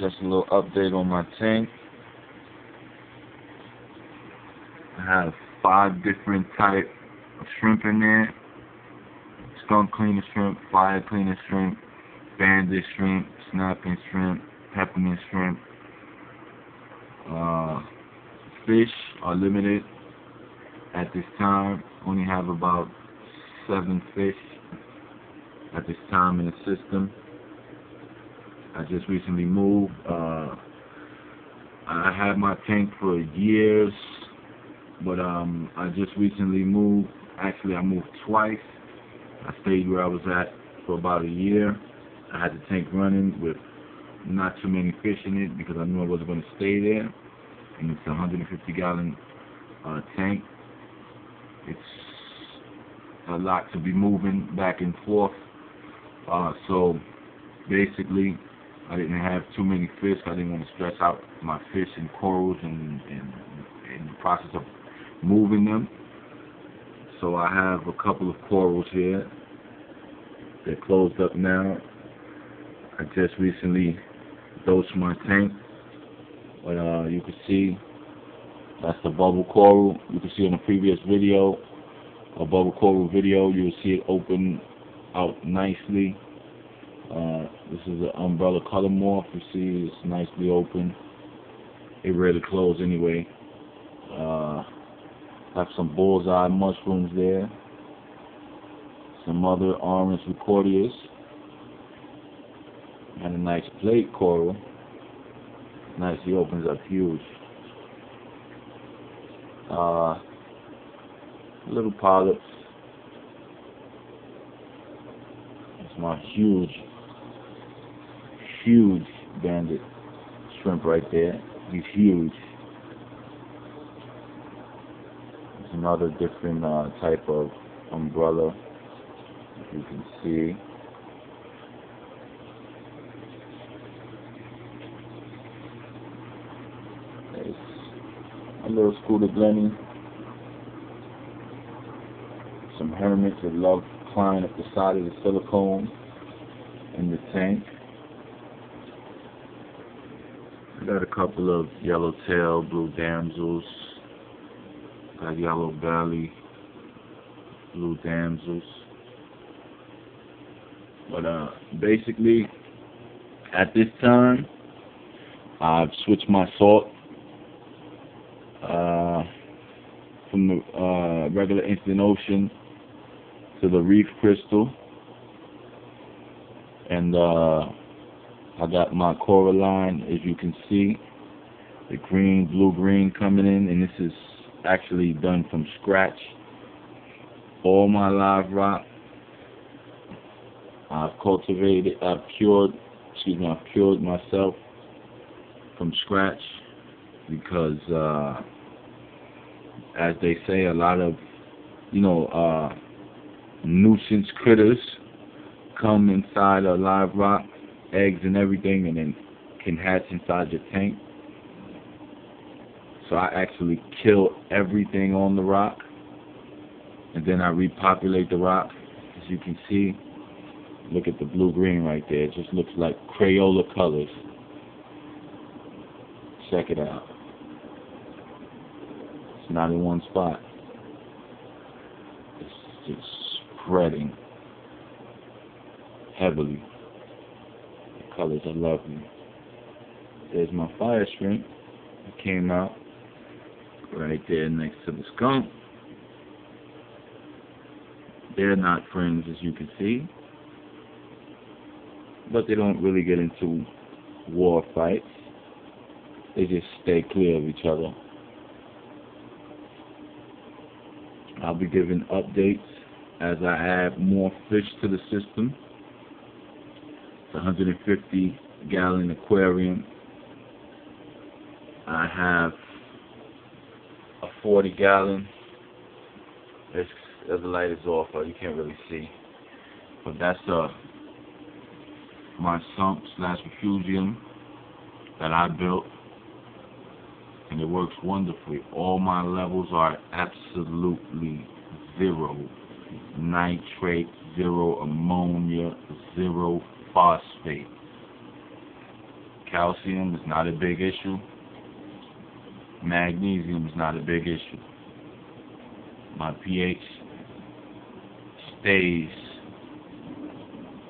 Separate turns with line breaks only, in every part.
Just a little update on my tank. I have 5 different type of shrimp in there. Skunk cleaner shrimp, fire cleaner shrimp, banded shrimp, snapping shrimp, peppermint shrimp. Fish are limited at this time. Only have about 7 fish at this time in the system. I just recently moved. I had my tank for years, but I just recently moved. Actually, I moved twice. I stayed where I was at for about a year. I had the tank running with not too many fish in it because I knew I wasn't going to stay there. And it's a 150-gallon tank. It's a lot to be moving back and forth. So basically, I didn't have too many fish. I didn't want to stress out my fish and corals and in the process of moving them. So I have a couple of corals here. They're closed up now. I just recently dosed my tank. But you can see that's the bubble coral. You can see in the previous video, a bubble coral video, you'll see it open out nicely. This is an umbrella color morph. You see it's nicely open. It rarely closes anyway. Have some bullseye mushrooms there. Some other orange recordias. And a nice plate coral. Nicely opens up huge. Little polyps. It's my huge banded shrimp right there. He's huge. There's another different type of umbrella, if you can see. There's a little scooter glenny. Some hermits that love climbing up the side of the silicone in the tank. I got a couple of yellowtail blue damsels. Got yellow belly blue damsels. But basically, at this time, I've switched my salt from the regular instant ocean to the reef crystal, and I got my Coralline, as you can see, the blue-green coming in, and this is actually done from scratch. All my live rock, I've cured myself from scratch because, as they say, a lot of, nuisance critters come inside a live rock, eggs and everything, and then can hatch inside your tank. So I actually kill everything on the rock, and then I repopulate the rock. As you can see, look at the blue-green right there. It just looks like Crayola colors. Check it out. It's not in one spot. It's just spreading heavily. The colors are lovely. There's my fire shrimp. It came out right there next to the skunk. They're not friends, as you can see, but they don't really get into war fights. They just stay clear of each other. I'll be giving updates as I add more fish to the system. It's a 150-gallon aquarium. I have a 40-gallon. The light is off, you can't really see. But that's my sump / refugium that I built, and it works wonderfully. All my levels are absolutely 0 nitrate, 0 ammonia, 0 phosphate. Calcium is not a big issue. Magnesium is not a big issue. My pH stays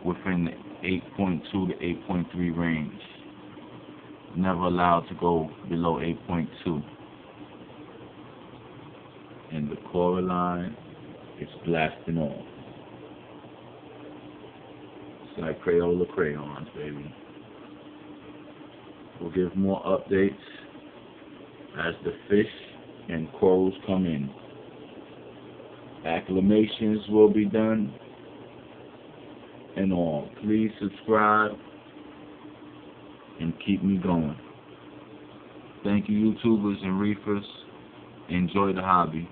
within the 8.2 to 8.3 range. Never allowed to go below 8.2. And the Coralline is blasting off. It's like Crayola crayons, baby. We'll give more updates as the fish and corals come in. Acclimations will be done and all. Please subscribe and keep me going. Thank you, YouTubers and reefers. Enjoy the hobby.